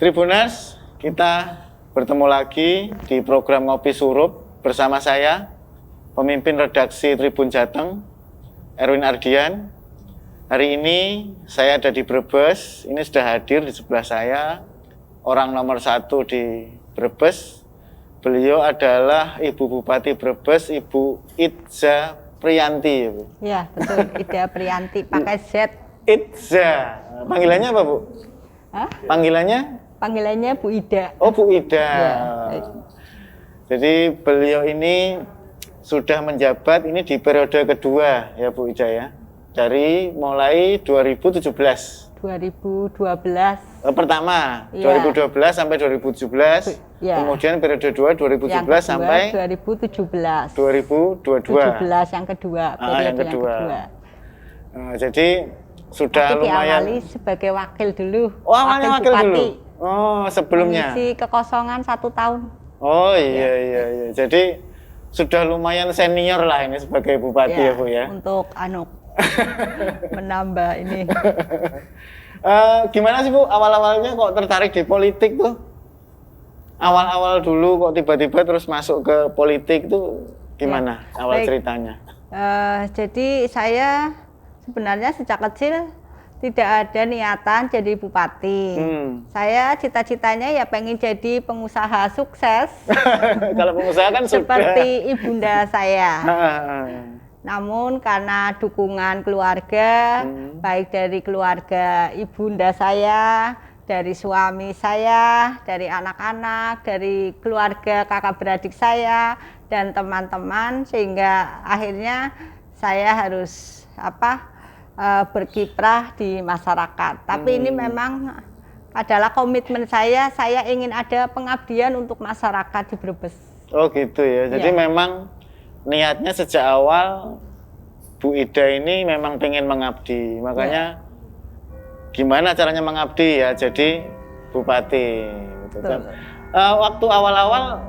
Tribuners, kita bertemu lagi di program Ngopi Surup bersama saya, pemimpin redaksi Tribun Jateng, Erwin Ardian. Hari ini saya ada di Brebes, ini sudah hadir di sebelah saya, orang nomor 1 di Brebes. Beliau adalah Ibu Bupati Brebes, Ibu Idza Priyanti. Ya, betul, Ida Priyanti, pakai Z. Idza, panggilannya apa Bu? Hah? Panggilannya Bu Ida. Oh, Bu Ida. Ya. Jadi beliau ini sudah menjabat ini di periode kedua ya Bu Ida ya. Dari mulai 2017. 2012. Pertama, Ya. 2012 sampai 2017. Ya. Kemudian periode 2 2017 Yang kedua, sampai 2017. 2022. 17 yang kedua, periode yang kedua. yang kedua. Jadi sudah Tapi lumayan. diawali sebagai wakil dulu. Oh, awalnya wakil bupati. dulu. Oh, sebelumnya. Mengisi kekosongan 1 tahun. Oh iya. Jadi sudah lumayan senior lah ini sebagai bupati ya Bu ya. Untuk menambah ini. Gimana sih Bu awal-awalnya kok tertarik di politik tuh? Awal-awal dulu kok tiba-tiba terus masuk ke politik tuh gimana awal ceritanya? Jadi saya sebenarnya sejak kecil tidak ada niatan jadi bupati. Saya cita-citanya ya pengen jadi pengusaha sukses. Kalau pengusaha kan seperti ibunda saya. Namun karena dukungan keluarga, baik dari keluarga ibunda saya, dari suami saya, dari anak-anak, dari keluarga kakak beradik saya, dan teman-teman, sehingga akhirnya saya harus berkiprah di masyarakat. Tapi ini memang adalah komitmen saya ingin ada pengabdian untuk masyarakat di Brebes. Oh gitu ya, jadi memang niatnya sejak awal Bu Ida ini memang pengen mengabdi, makanya gimana caranya mengabdi ya jadi bupati. Gitu. Waktu awal-awal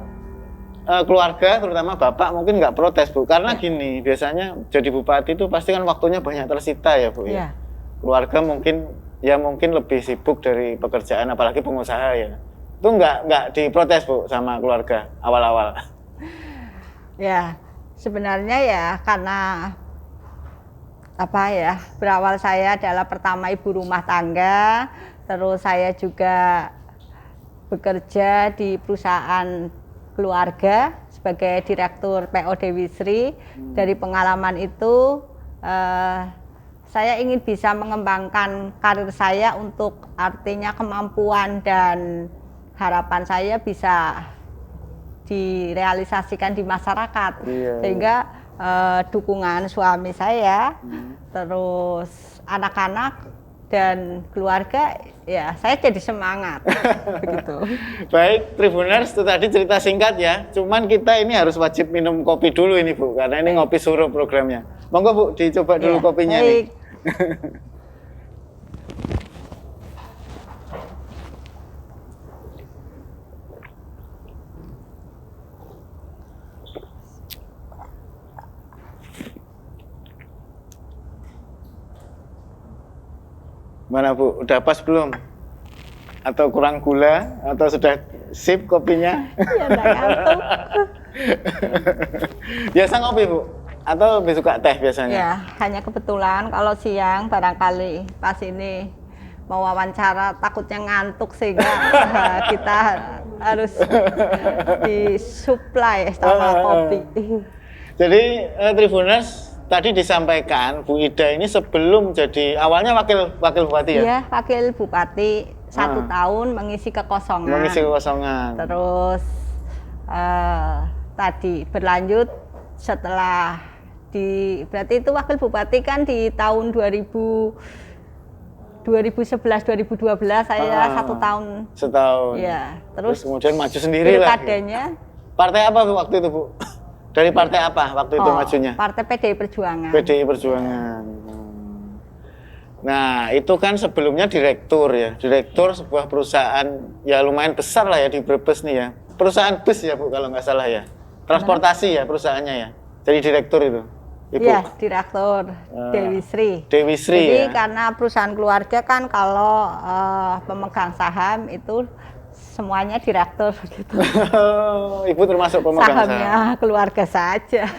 keluarga terutama bapak mungkin nggak protes Bu, karena gini biasanya jadi bupati itu pasti kan waktunya banyak tersita ya Bu ya. Keluarga mungkin lebih sibuk dari pekerjaan apalagi pengusaha ya. Itu nggak diprotes Bu sama keluarga awal-awal. Ya. Sebenarnya ya karena berawal saya adalah pertama ibu rumah tangga, terus saya juga bekerja di perusahaan keluarga sebagai direktur PO Dewi Sri. Dari pengalaman itu saya ingin bisa mengembangkan karir saya untuk artinya kemampuan dan harapan saya bisa direalisasikan di masyarakat. Sehingga dukungan suami saya, terus anak-anak dan keluarga, ya saya jadi semangat. Begitu. Baik, Tribuners, itu tadi cerita singkat ya. Cuman kita ini harus wajib minum kopi dulu ini Bu, karena ini ngopi suruh programnya. Monggo Bu, dicoba dulu kopinya nih. Mana Bu, udah pas belum? Atau kurang gula? Atau sudah sip kopinya? Ya, enggak ngantuk. Biasa ngopi Bu? Atau lebih suka teh biasanya? Ya, hanya kebetulan kalau siang barangkali pas ini mau wawancara takutnya ngantuk sehingga kita harus disuplai sama kopi. Jadi Tribuners, tadi disampaikan Bu Ida ini sebelum jadi awalnya wakil bupati ya? Iya, wakil bupati 1 tahun mengisi kekosongan. Terus tadi berlanjut setelah berarti itu wakil bupati kan di tahun 2011 2012 saya 1 tahun. Setahun. Ya, terus kemudian maju sendiri lah. Pilkadanya. Partai apa Bu waktu itu Bu? Dari partai apa waktu itu majunya? Partai PDI Perjuangan. PDI Perjuangan. Nah, itu kan sebelumnya direktur ya. Direktur sebuah perusahaan ya lumayan besar lah ya di Brebes nih ya. Perusahaan bus ya Bu kalau nggak salah ya. Transportasi ya perusahaannya ya. Jadi direktur itu. Ibu? Iya, direktur Dewi Sri. Dewi Sri Jadi ya. karena perusahaan keluarga kan kalau pemegang saham itu semuanya direktur gitu. Ibu termasuk pemegang Sahamnya saham. keluarga saja.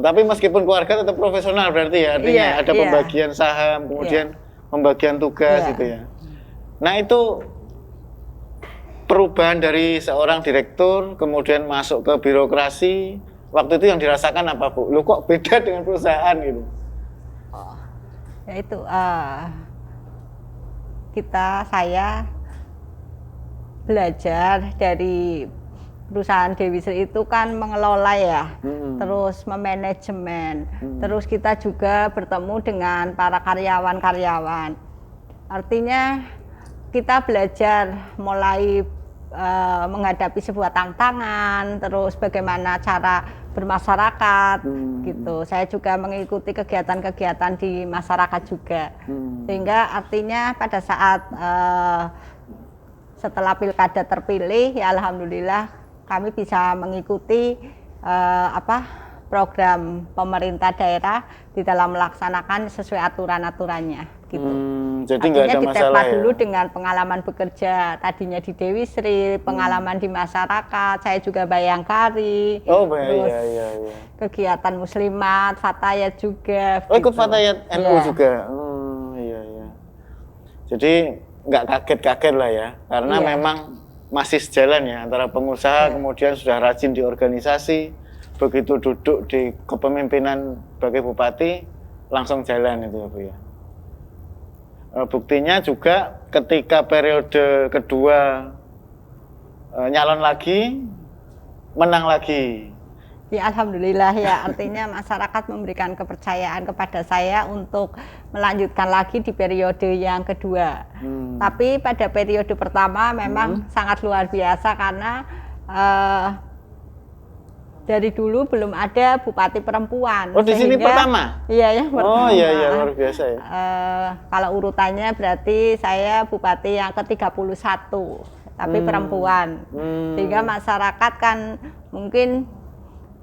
Tapi meskipun keluarga tetap profesional berarti ya, artinya Iya, ada iya. pembagian saham, kemudian pembagian tugas Iya. gitu ya. Nah itu perubahan dari seorang direktur kemudian masuk ke birokrasi, waktu itu yang dirasakan apa Bu? Lu kok beda dengan perusahaan gitu? Ya itu saya belajar dari perusahaan Dewi Sri itu kan mengelola ya, terus memanajemen, terus kita juga bertemu dengan para karyawan-karyawan. Artinya kita belajar mulai menghadapi sebuah tantangan, terus bagaimana cara bermasyarakat gitu. Saya juga mengikuti kegiatan-kegiatan di masyarakat juga, sehingga artinya pada saat setelah pilkada terpilih, ya alhamdulillah kami bisa mengikuti program pemerintah daerah di dalam melaksanakan sesuai aturan-aturannya gitu. Jadi nggak ada Artinya masalah ditepa ya? dulu dengan pengalaman bekerja tadinya di Dewi Sri, pengalaman di masyarakat, saya juga bayangkari, Oh terus iya. kegiatan muslimat, fatayat juga. Oh ikut gitu. Fatayat NU Iya. juga? Iya. Jadi nggak kaget-kaget lah ya, karena Iya. memang masih sejalan ya antara pengusaha kemudian sudah rajin di organisasi, begitu duduk di kepemimpinan sebagai bupati langsung jalan itu ya Bu ya. Buktinya juga ketika periode kedua nyalon lagi, menang lagi. Ya alhamdulillah ya, artinya masyarakat memberikan kepercayaan kepada saya untuk melanjutkan lagi di periode yang kedua. Tapi pada periode pertama memang sangat luar biasa karena dari dulu belum ada bupati perempuan. Oh di sini pertama? Iya ya pertama. Oh iya luar biasa ya. Kalau urutannya berarti saya bupati yang ke-31, tapi perempuan. Sehingga masyarakat kan mungkin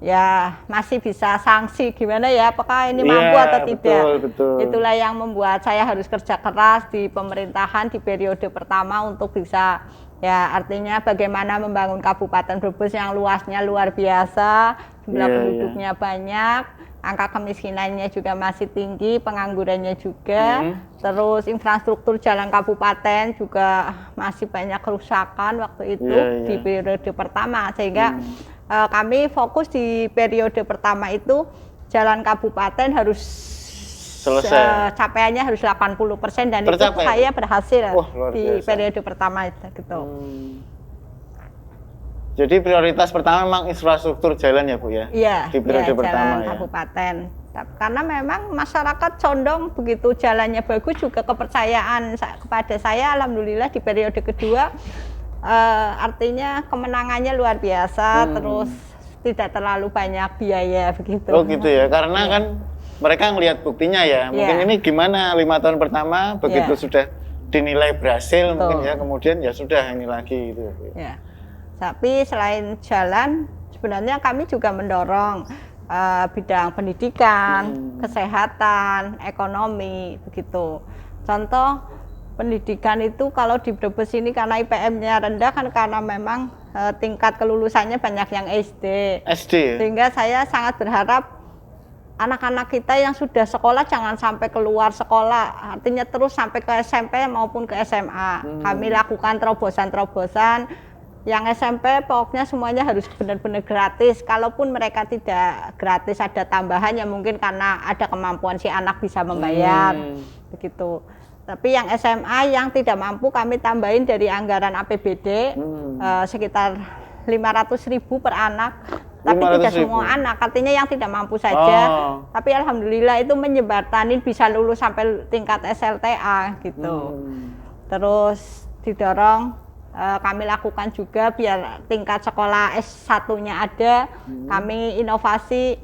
ya masih bisa sanksi gimana ya, apakah ini mampu atau tidak. Betul. Itulah yang membuat saya harus kerja keras di pemerintahan di periode pertama untuk bisa ya artinya bagaimana membangun Kabupaten Brebes yang luasnya luar biasa, jumlah penduduknya banyak, angka kemiskinannya juga masih tinggi, penganggurannya juga, terus infrastruktur jalan kabupaten juga masih banyak kerusakan waktu itu di periode pertama, sehingga kami fokus di periode pertama itu jalan kabupaten harus selesai. Capaiannya harus 80% dan Tercapai. itu saya berhasil di biasa. periode pertama itu gitu. Jadi prioritas pertama memang infrastruktur jalan ya Bu ya? Iya, di periode pertama jalan ya. kabupaten. Karena memang masyarakat condong begitu jalannya bagus juga kepercayaan kepada saya alhamdulillah di periode kedua artinya kemenangannya luar biasa, terus tidak terlalu banyak biaya begitu. Oh gitu ya, karena kan mereka ngelihat buktinya ya. Mungkin ini gimana 5 tahun pertama begitu sudah dinilai berhasil mungkin ya, kemudian ya sudah ini lagi gitu. Ya. Tapi selain jalan sebenarnya kami juga mendorong bidang pendidikan, kesehatan, ekonomi begitu. Contoh pendidikan itu kalau di Brebes ini karena IPM-nya rendah kan karena memang tingkat kelulusannya banyak yang SD. SD. Sehingga saya sangat berharap anak-anak kita yang sudah sekolah jangan sampai keluar sekolah, artinya terus sampai ke SMP maupun ke SMA. Kami lakukan terobosan-terobosan. Yang SMP pokoknya semuanya harus benar-benar gratis. Kalaupun mereka tidak gratis ada tambahan ya mungkin karena ada kemampuan si anak bisa membayar begitu. Tapi yang SMA yang tidak mampu kami tambahin dari anggaran APBD sekitar 500.000 per anak. Tapi tidak semua anak, artinya yang tidak mampu saja. Tapi alhamdulillah itu menjembatani bisa lulus sampai tingkat SLTA gitu. Terus didorong kami lakukan juga biar tingkat sekolah S1-nya ada. Kami inovasi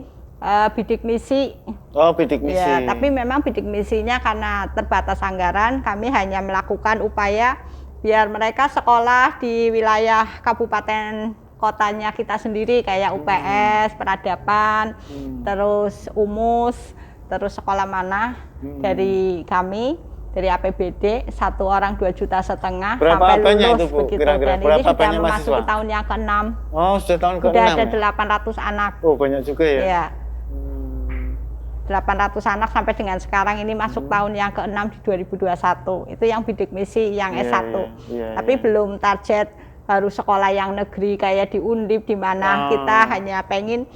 bidik misi. Oh, bidik misi. Ya, tapi memang bidik misinya karena terbatas anggaran, kami hanya melakukan upaya biar mereka sekolah di wilayah Kabupaten kotanya kita sendiri kayak UPS, Peradaban, terus UMUS, terus sekolah mana dari kami, dari APBD 1 orang 2,5 juta Berapa sampai apanya lulus itu, Bu? begitu. Kira-kira Dan berapa ini sudah apanya memasuki mahasiswa? tahun yang ke-6. Oh, sudah tahun ke-6 Sudah ada ya? 800 anak. Oh, banyak juga ya? Iya. 800 anak sampai dengan sekarang ini masuk tahun yang ke-6 di 2021. Itu yang bidik misi yang Iya, S1. iya, Tapi iya. belum target harus sekolah yang negeri kayak di Undip di mana Oh. kita hanya pengen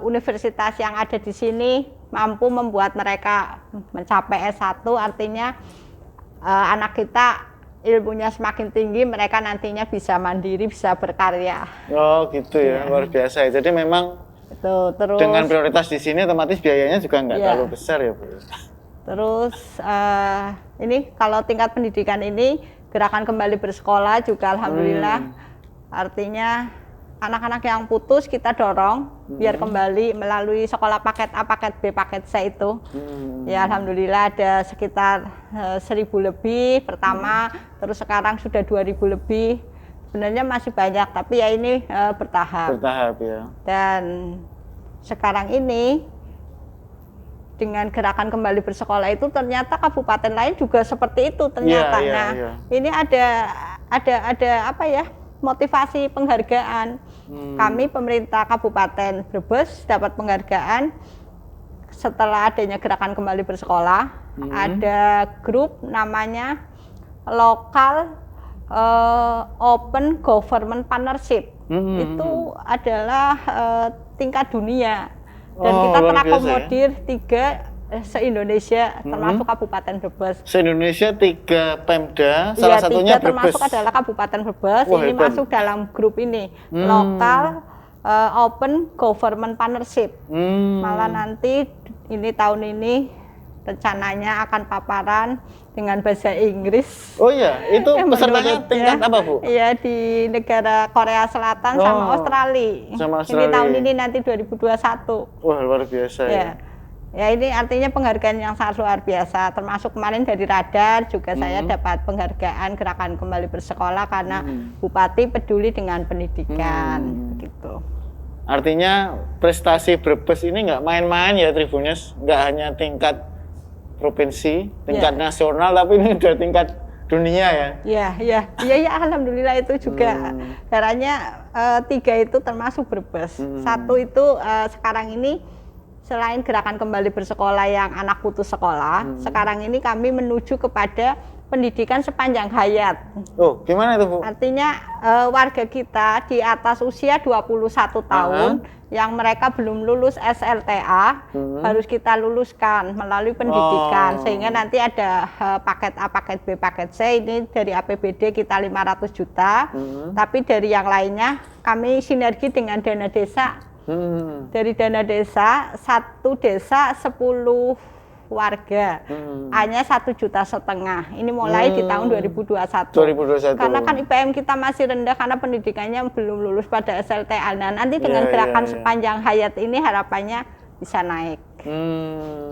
universitas yang ada di sini mampu membuat mereka mencapai S1, artinya anak kita ilmunya semakin tinggi, mereka nantinya bisa mandiri, bisa berkarya. Oh, gitu ya, Iya. luar biasa ya. Jadi memang Itu terus dengan prioritas di sini otomatis biayanya juga nggak Iya. terlalu besar ya, Bu. terus ini kalau tingkat pendidikan ini gerakan kembali bersekolah juga alhamdulillah artinya anak-anak yang putus kita dorong biar kembali melalui sekolah paket A, paket B, paket C itu. Ya alhamdulillah ada sekitar 1.000 lebih pertama, terus sekarang sudah 2.000 lebih. Sebenarnya masih banyak tapi ya ini bertahap. Bertahap ya. Dan sekarang ini dengan gerakan kembali bersekolah itu ternyata kabupaten lain juga seperti itu ternyata. Iya, iya, Nah, iya. ini ada apa ya? Motivasi penghargaan. Kami pemerintah Kabupaten Brebes dapat penghargaan setelah adanya gerakan kembali bersekolah. Ada grup namanya Lokal Open Government Partnership. Itu adalah tingkat dunia dan Oh, kita luar biasa ya. terakomodir 3 se-Indonesia termasuk Kabupaten Brebes. Se-Indonesia 3 Pemda, Iya, salah satunya 3 Brebes. termasuk adalah Kabupaten Brebes. Wah, Ini hebat. masuk dalam grup ini, Lokal Open Government Partnership. Malah nanti ini tahun ini rencananya akan paparan dengan bahasa Inggris. Oh iya, itu Yang pesertanya menurutnya, tingkat apa, Bu? Iya, di negara Korea Selatan sama Oh, Australia. sama Ini Australia. tahun ini nanti 2021. Wah, luar biasa ya. Ya. Ya ini artinya penghargaan yang sangat luar biasa. Termasuk kemarin dari Radar juga saya dapat penghargaan gerakan kembali bersekolah karena Bupati peduli dengan pendidikan. Begitu. Artinya prestasi Brebes ini nggak main-main ya Tribuners, nggak hanya tingkat provinsi, tingkat nasional, tapi ini udah tingkat dunia ya. Ya, alhamdulillah itu juga. Caranya 3 itu termasuk Brebes. 1 itu sekarang ini selain gerakan kembali bersekolah yang anak putus sekolah, sekarang ini kami menuju kepada pendidikan sepanjang hayat. Oh, gimana itu, Bu? Artinya warga kita di atas usia 21 tahun yang mereka belum lulus SLTA harus kita luluskan melalui pendidikan sehingga nanti ada paket A, paket B, paket C. Ini dari APBD kita 500 juta. Tapi dari yang lainnya kami sinergi dengan dana desa. Dari dana desa, 1 desa 10 warga, hanya 1,5 juta. Ini mulai di tahun 2021. 2021. Karena kan IPM kita masih rendah karena pendidikannya belum lulus pada SLTA. Nah, nanti dengan gerakan sepanjang hayat ini harapannya bisa naik.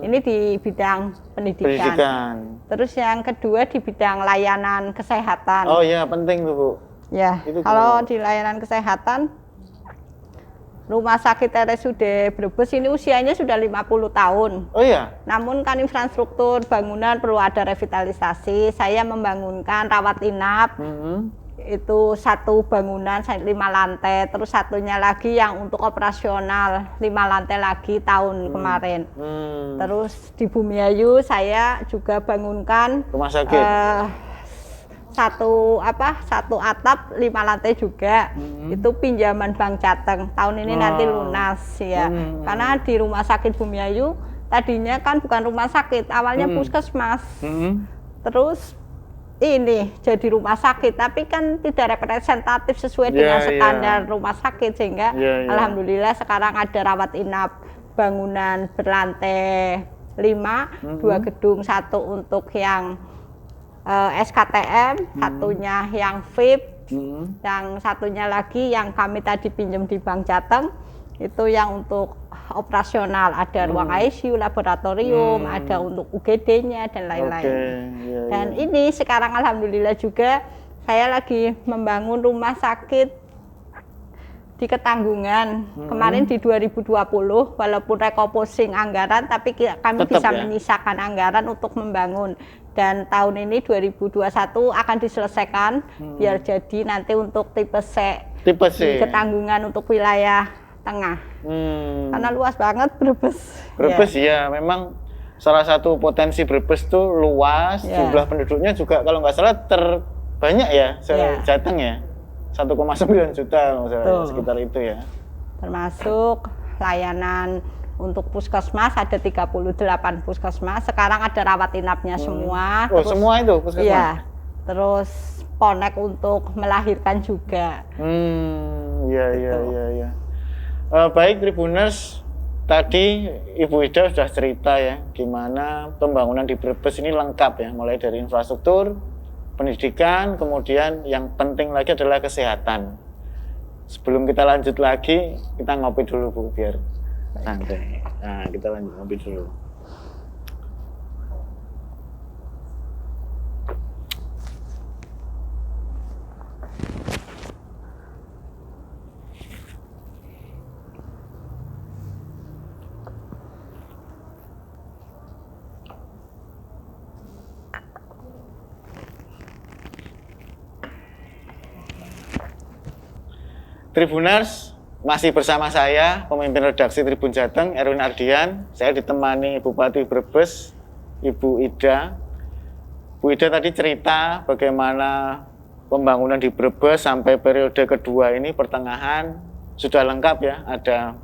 Ini di bidang pendidikan. Terus yang kedua di bidang layanan kesehatan. Oh iya, penting tuh, Bu. Ya, Itu kalau di layanan kesehatan Rumah Sakit RSUD Brebes ini usianya sudah 50 tahun. Oh iya. Namun kan infrastruktur bangunan perlu ada revitalisasi. Saya membangunkan rawat inap. Itu 1 bangunan 5 lantai, terus satunya lagi yang untuk operasional 5 lantai lagi tahun kemarin. Terus di Bumiayu saya juga bangunkan Rumah sakit. satu atap 5 lantai juga. Itu pinjaman Bank Jateng tahun ini nanti lunas ya. Karena di Rumah Sakit Bumiayu tadinya kan bukan rumah sakit, awalnya puskesmas. Terus ini jadi rumah sakit, tapi kan tidak representatif sesuai dengan standar rumah sakit sehingga alhamdulillah sekarang ada rawat inap bangunan berlantai 5, 2 gedung, 1 untuk yang SKTM, satunya yang VIP, yang satunya lagi yang kami tadi pinjam di Bank Jateng, itu yang untuk operasional, ada ruang ICU, laboratorium, ada untuk UGD-nya dan lain-lain. Dan ini sekarang alhamdulillah juga saya lagi membangun rumah sakit di Ketanggungan. Kemarin di 2020 walaupun refocusing anggaran tapi kami Tetap bisa ya? menyisakan anggaran untuk membangun, dan tahun ini 2021 akan diselesaikan biar jadi nanti untuk tipe C Tipe di C. Ketanggungan untuk wilayah tengah. Karena luas banget Brebes. Brebes ya, memang salah satu potensi Brebes tuh luas, Ya. jumlah penduduknya juga kalau nggak salah terbanyak ya, Ya. Jateng ya, 1,9 juta kalau nggak salah, Betul. sekitar itu ya. Termasuk layanan untuk puskesmas ada 38 puskesmas. Sekarang ada rawat inapnya semua. Oh, semua itu puskesmas? Iya. Terus ponek untuk melahirkan juga. Iya. Baik Tribuners, tadi Ibu Ida sudah cerita ya, gimana pembangunan di Brebes ini lengkap ya, mulai dari infrastruktur, pendidikan, kemudian yang penting lagi adalah kesehatan. Sebelum kita lanjut lagi, kita ngopi dulu Bu, biar santai. Nah, kita lanjut ngopi dulu. Tribuners, masih bersama saya, pemimpin redaksi Tribun Jateng, Erwin Ardian. Saya ditemani Bupati Brebes, Ibu Ida. Bu Ida tadi cerita bagaimana pembangunan di Brebes sampai periode kedua ini pertengahan sudah lengkap ya, ada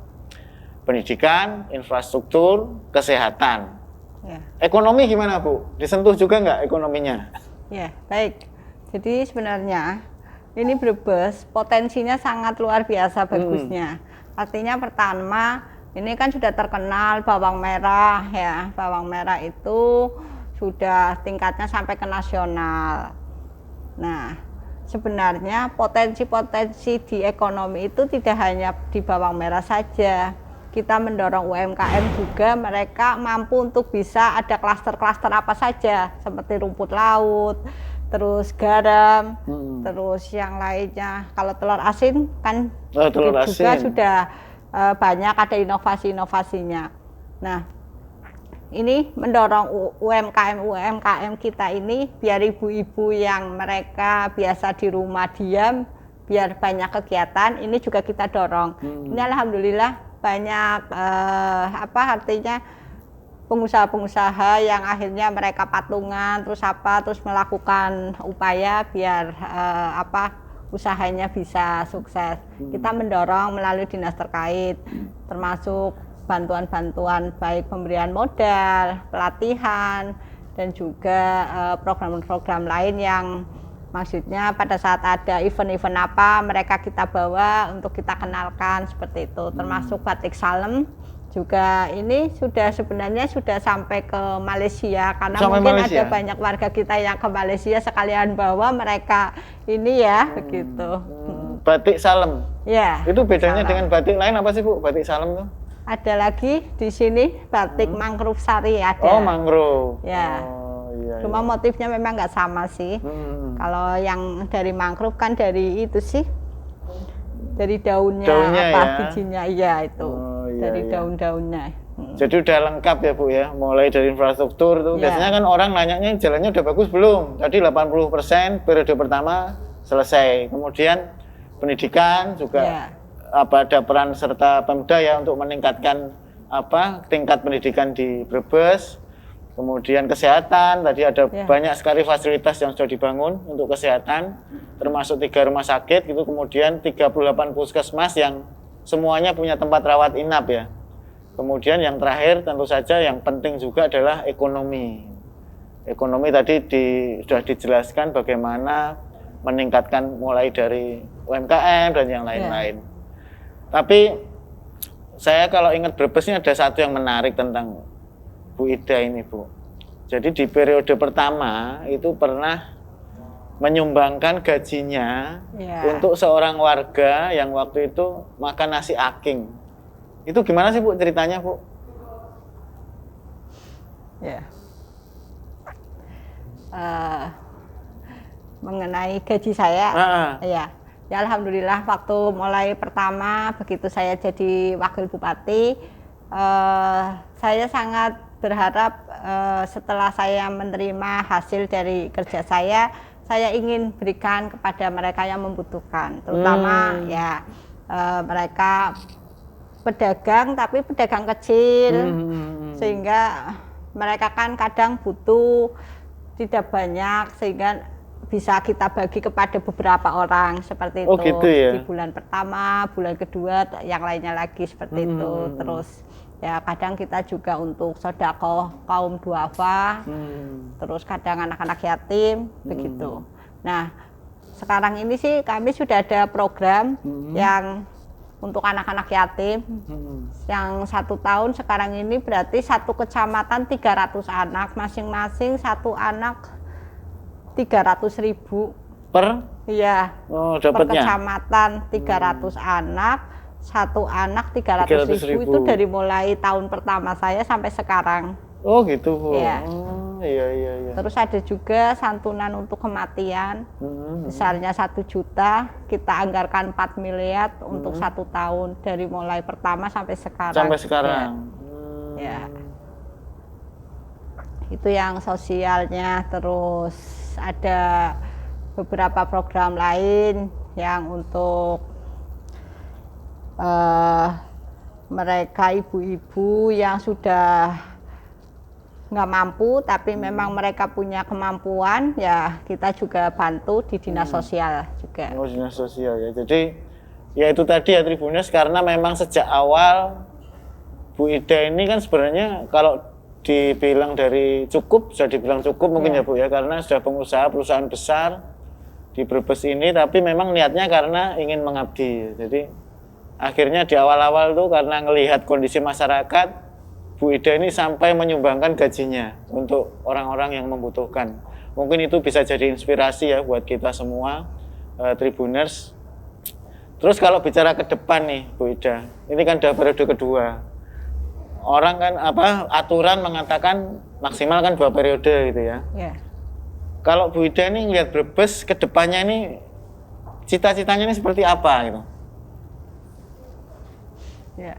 pendidikan, infrastruktur, kesehatan. Ya. Ekonomi gimana Bu? Disentuh juga nggak ekonominya? Ya, baik. Jadi sebenarnya ini Brebes potensinya sangat luar biasa bagusnya. Artinya pertama, ini kan sudah terkenal bawang merah ya. Bawang merah itu sudah tingkatnya sampai ke nasional. Nah, sebenarnya potensi-potensi di ekonomi itu tidak hanya di bawang merah saja. Kita mendorong UMKM juga, mereka mampu untuk bisa ada klaster-klaster apa saja seperti rumput laut, terus garam, terus yang lainnya. Kalau telur asin kan Telur juga asin. sudah banyak ada inovasi-inovasinya. Nah, ini mendorong UMKM kita ini biar ibu-ibu yang mereka biasa di rumah diam, biar banyak kegiatan, ini juga kita dorong. Ini alhamdulillah banyak artinya pengusaha-pengusaha yang akhirnya mereka patungan terus melakukan upaya biar usahanya bisa sukses. Kita mendorong melalui dinas terkait, termasuk bantuan-bantuan baik pemberian modal, pelatihan, dan juga program-program lain yang maksudnya pada saat ada event-event apa mereka kita bawa untuk kita kenalkan seperti itu. Termasuk batik Salem juga ini sebenarnya sudah sampai ke Malaysia karena Sampai mungkin Malaysia? ada banyak warga kita yang ke Malaysia sekalian bawa mereka ini ya begitu. Batik Salem. Ya. Itu bedanya Salem. dengan batik lain apa sih Bu? Batik Salem tuh? Ada lagi di sini batik mangrove sari ada. Oh, mangrove. Ya. Oh, iya. Cuma motifnya memang nggak sama sih. Kalau yang dari mangrove kan dari itu sih, dari daunnya Daunnya apa ya? bijinya, iya itu. Oh, iya, dari iya. daun-daunnya. Jadi udah lengkap ya Bu ya, mulai dari infrastruktur tuh. Ya. Biasanya kan orang nanyanya jalannya udah bagus belum? Tadi 80% periode pertama selesai. Kemudian pendidikan juga Ya. ada peran serta Pemda ya untuk meningkatkan tingkat pendidikan di Brebes. Kemudian kesehatan, tadi ada Ya. banyak sekali fasilitas yang sudah dibangun untuk kesehatan, termasuk 3 rumah sakit gitu, kemudian 38 puskesmas yang semuanya punya tempat rawat inap ya. Kemudian yang terakhir tentu saja yang penting juga adalah ekonomi. Ekonomi tadi sudah dijelaskan bagaimana meningkatkan mulai dari UMKM dan yang lain-lain. Tapi saya kalau ingat Brebes ini ada satu yang menarik tentang Bu Ida ini Bu. Jadi di periode pertama itu pernah menyumbangkan gajinya Ya. untuk seorang warga yang waktu itu makan nasi aking. Itu gimana sih Bu ceritanya Bu? Ya. Mengenai gaji saya, ya. Ya alhamdulillah waktu mulai pertama begitu saya jadi wakil bupati, saya sangat berharap setelah saya menerima hasil dari kerja saya ingin berikan kepada mereka yang membutuhkan, terutama ya mereka pedagang tapi pedagang kecil, sehingga mereka kan kadang butuh tidak banyak sehingga bisa kita bagi kepada beberapa orang seperti itu. Oh, gitu ya? Di bulan pertama, bulan kedua, yang lainnya lagi seperti itu. Terus ya kadang kita juga untuk sedekah kaum duafa, terus kadang anak-anak yatim begitu. Nah sekarang ini sih kami sudah ada program yang untuk anak-anak yatim yang 1 tahun sekarang ini berarti satu kecamatan 300 anak, masing-masing satu anak 300.000 Per? iya, Oh, per dapatnya. kecamatan 300 anak, satu anak 300.000 itu dari mulai tahun pertama saya sampai sekarang. Oh gitu Bu. Iya. Oh, iya. Terus ada juga santunan untuk kematian, besarnya 1 juta, kita anggarkan 4 miliar untuk 1 tahun dari mulai pertama sampai sekarang. Sampai sekarang. Ya. Itu yang sosialnya. Terus ada beberapa program lain yang untuk mereka ibu-ibu yang sudah nggak mampu tapi memang mereka punya kemampuan, ya kita juga bantu di dinas sosial juga. Oh, dinas sosial ya. Jadi ya itu tadi ya Tribuners, karena memang sejak awal Bu Ida ini kan sebenarnya kalau dibilang dari cukup, sudah dibilang cukup mungkin ya Bu ya, karena sudah pengusaha perusahaan besar di Brebes ini, tapi memang niatnya karena ingin mengabdi. Jadi akhirnya di awal-awal tuh karena ngelihat kondisi masyarakat, Bu Ida ini sampai menyumbangkan gajinya untuk orang-orang yang membutuhkan. Mungkin itu bisa jadi inspirasi ya buat kita semua Tribuners. Terus kalau bicara ke depan nih Bu Ida, ini kan udah periode kedua. Orang kan aturan mengatakan maksimal kan 2 periode gitu ya. Ya. Kalau Bu Ida ini ngelihat Brebes ke depannya ini cita-citanya ini seperti apa gitu? Ya.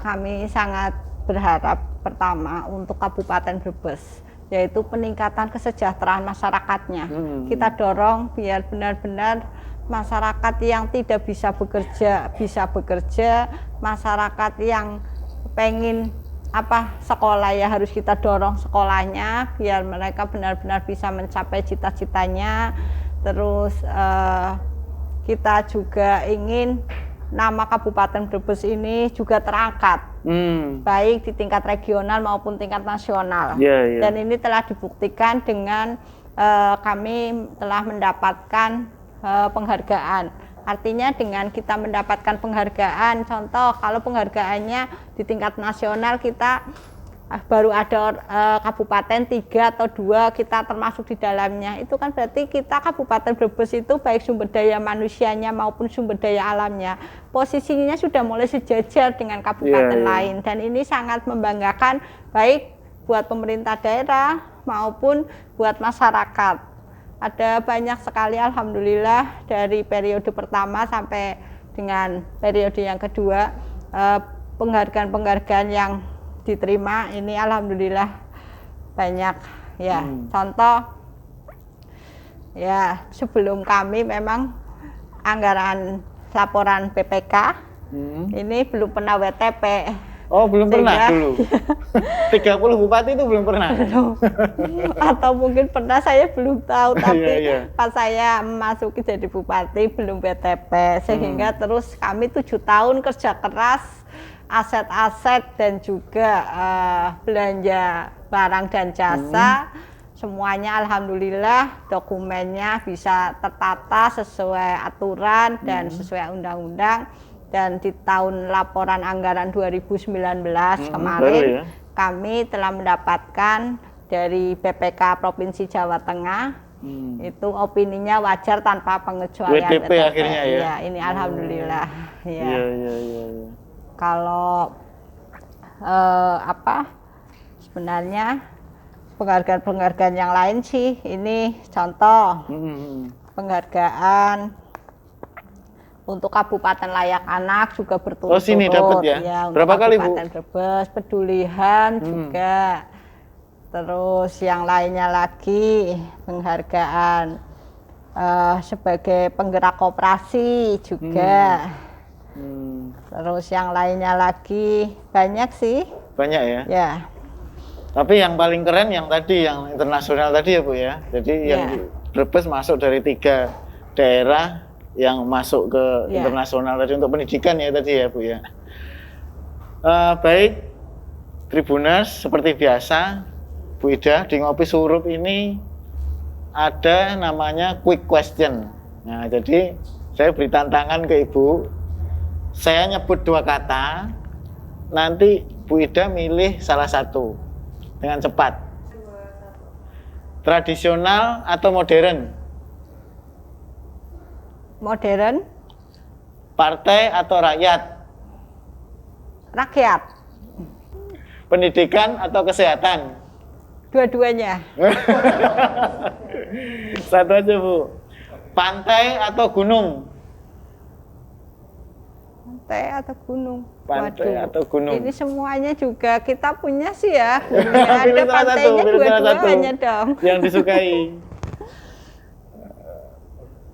Kami sangat berharap pertama untuk Kabupaten Brebes, yaitu peningkatan kesejahteraan masyarakatnya. Kita dorong biar benar-benar masyarakat yang tidak bisa bekerja, masyarakat yang pengen sekolah ya harus kita dorong sekolahnya biar mereka benar-benar bisa mencapai cita-citanya. Terus kita juga ingin nama Kabupaten Brebes ini juga terangkat, baik di tingkat regional maupun tingkat nasional. Dan ini telah dibuktikan dengan kami telah mendapatkan penghargaan. Artinya dengan kita mendapatkan penghargaan, contoh kalau penghargaannya di tingkat nasional kita baru ada kabupaten 3 atau 2 kita termasuk di dalamnya, itu kan berarti kita Kabupaten Brebes itu baik sumber daya manusianya maupun sumber daya alamnya posisinya sudah mulai sejajar dengan kabupaten lain, dan ini sangat membanggakan baik buat pemerintah daerah maupun buat masyarakat. Ada banyak sekali alhamdulillah dari periode pertama sampai dengan periode yang kedua penghargaan-penghargaan yang diterima ini alhamdulillah banyak ya. Contoh ya, sebelum kami memang anggaran laporan PPK ini belum pernah WTP. Oh, belum pernah dulu. 30 bupati itu belum pernah. Atau mungkin pernah, saya belum tahu, tapi pas saya memasuki jadi bupati belum WTP, sehingga terus kami 7 tahun kerja keras, aset-aset dan juga belanja barang dan jasa, semuanya alhamdulillah dokumennya bisa tertata sesuai aturan dan sesuai undang-undang. Dan di tahun laporan anggaran 2019 kemarin kami telah mendapatkan dari BPK Provinsi Jawa Tengah itu opininya wajar tanpa pengecualian WTP akhirnya ya. Ya, ini alhamdulillah ya. Kalau sebenarnya penghargaan-penghargaan yang lain sih, ini contoh penghargaan untuk Kabupaten Layak Anak juga berturut-turut. Oh, sini dapat ya? Berapa kali, Bu? Kabupaten Brebes, Pedulihan juga. Terus yang lainnya lagi penghargaan sebagai penggerak koperasi juga. Terus yang lainnya lagi banyak sih. Banyak ya? Ya. Tapi yang paling keren yang tadi, yang internasional tadi ya Bu ya. Jadi yang Brebes masuk dari 3 daerah yang masuk ke internasional tadi untuk pendidikan ya tadi ya Bu ya. Baik, Tribuners, seperti biasa Bu Ida di Ngopi Surup ini ada namanya quick question. Nah, jadi saya beri tantangan ke Ibu. Saya nyebut 2 kata, nanti Bu Ida milih salah satu dengan cepat. Tradisional atau modern? Modern. Partai atau rakyat? Rakyat. Pendidikan atau kesehatan? Dua-duanya. Satu aja Bu. Pantai atau gunung? Pantai atau gunung? Pantai atau gunung? Ini semuanya juga kita punya sih ya. Gunungnya Pilih ada, salah satu, pantainya pilih salah satu dua-duanya dong. yang disukai.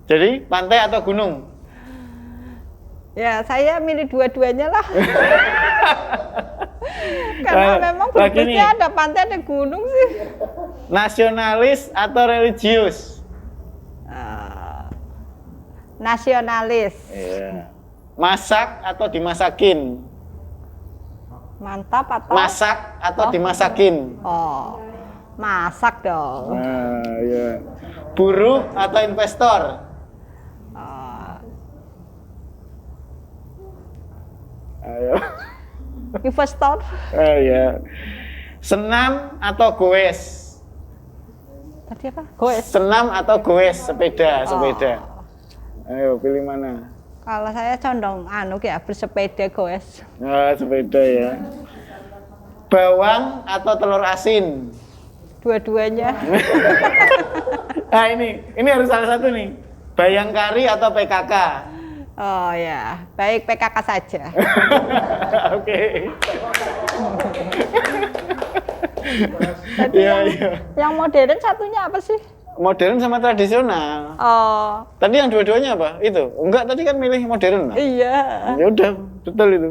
Jadi pantai atau gunung? Ya, saya milih dua-duanya lah. Karena memang Brebesnya ada pantai, ada gunung sih. Nasionalis atau religius? Nasionalis. Iya. Masak atau dimasakin? Mantap atau? Masak atau dimasakin? Oh, masak dong. Nah, iya. Buruh atau investor? Ayo. Investor. Iya. Senam atau goes? Tadi apa? Goes. Senam atau goes sepeda? Ayo pilih mana? Kalau saya condong bersepeda goes. Nah, sepeda ya. Bawang atau telur asin? Dua-duanya. Nah ini harus salah satu nih. Bayangkari atau PKK? Oh ya, baik PKK saja. Oke. Tadi yang modern satunya apa sih? Modern sama tradisional. Oh. Tadi yang dua-duanya apa? Itu? Enggak, tadi kan milih modern. Iya. Ya udah, betul itu.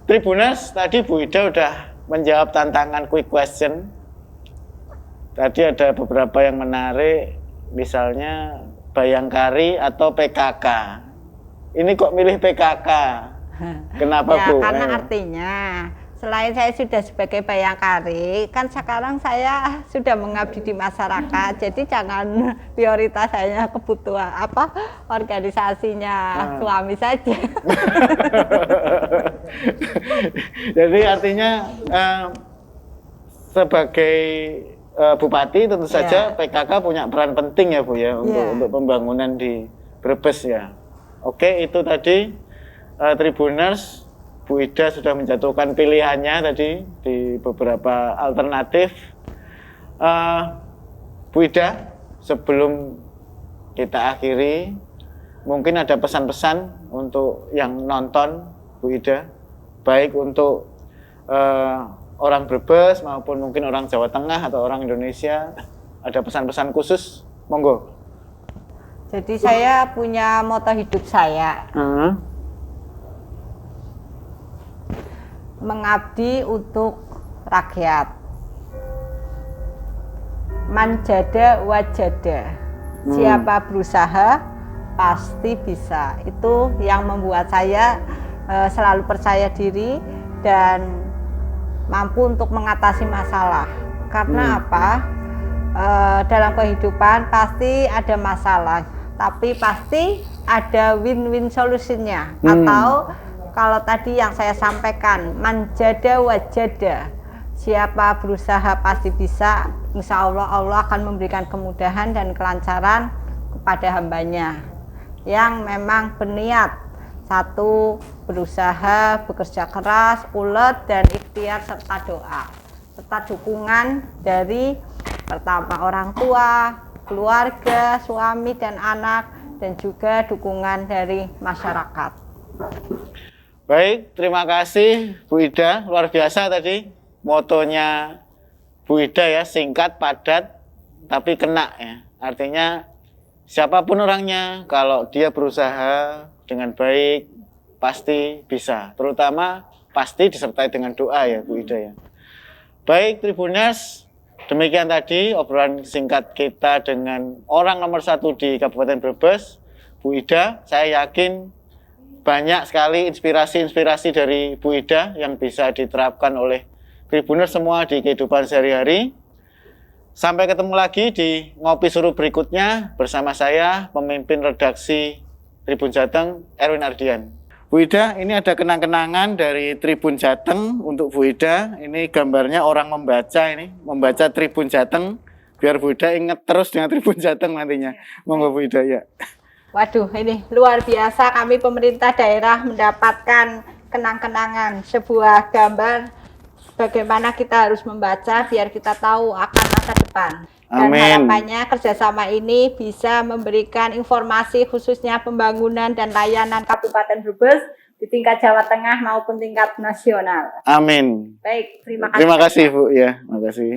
Tribuners, tadi Bu Ida udah menjawab tantangan quick question. Tadi ada beberapa yang menarik, misalnya Bayangkari atau PKK. Ini kok milih PKK? Kenapa ya, Bu? Karena artinya selain saya sudah sebagai Bayangkari, kan sekarang saya sudah mengabdi di masyarakat. Jadi jangan prioritas saya kebutuhan organisasinya suami saja. Jadi artinya sebagai Bupati tentu saja PKK punya peran penting ya Bu ya untuk pembangunan di Brebes ya. Oke, itu tadi Tribuners, Bu Ida sudah menjatuhkan pilihannya tadi di beberapa alternatif. Bu Ida, sebelum kita akhiri, mungkin ada pesan-pesan untuk yang nonton Bu Ida, baik untuk orang Brebes maupun mungkin orang Jawa Tengah atau orang Indonesia, ada pesan-pesan khusus, monggo. Jadi saya punya moto hidup saya, mengabdi untuk rakyat, manjada wajada, siapa berusaha pasti bisa. Itu yang membuat saya selalu percaya diri dan mampu untuk mengatasi masalah. Karena apa? Dalam kehidupan pasti ada masalah, tapi pasti ada win-win solusinya. Atau kalau tadi yang saya sampaikan, manjada wajada, siapa berusaha pasti bisa. Insya Allah Allah akan memberikan kemudahan dan kelancaran kepada hambanya yang memang berniat. Satu, berusaha, bekerja keras, ulet, dan ikhtiar serta doa, serta dukungan dari pertama orang tua, keluarga, suami dan anak, dan juga dukungan dari masyarakat. Baik, terima kasih Bu Ida, luar biasa tadi motonya Bu Ida ya, singkat, padat, tapi kena ya. Artinya siapapun orangnya, kalau dia berusaha dengan baik, pasti bisa. Terutama pasti disertai dengan doa ya Bu Ida ya. Baik Tribuners, demikian tadi obrolan singkat kita dengan orang nomor 1 di Kabupaten Brebes, Bu Ida. Saya yakin banyak sekali inspirasi-inspirasi dari Bu Ida yang bisa diterapkan oleh Tribuners semua di kehidupan sehari-hari. Sampai ketemu lagi di Ngopi Suruh berikutnya bersama saya, pemimpin redaksi Tribun Jateng, Erwin Ardian. Bu Ida, ini ada kenang-kenangan dari Tribun Jateng untuk Bu Ida. Ini gambarnya orang membaca ini, membaca Tribun Jateng, biar Bu Ida ingat terus dengan Tribun Jateng nantinya. Monggo Bu Ida ya. Waduh, ini luar biasa, kami pemerintah daerah mendapatkan kenang-kenangan, sebuah gambar bagaimana kita harus membaca biar kita tahu akan masa depan. Dan Amin. harapannya kerjasama ini bisa memberikan informasi khususnya pembangunan dan layanan Kabupaten Brebes di tingkat Jawa Tengah maupun tingkat nasional. Amin. Baik, terima kasih. Terima kasih Bu ya, terima kasih.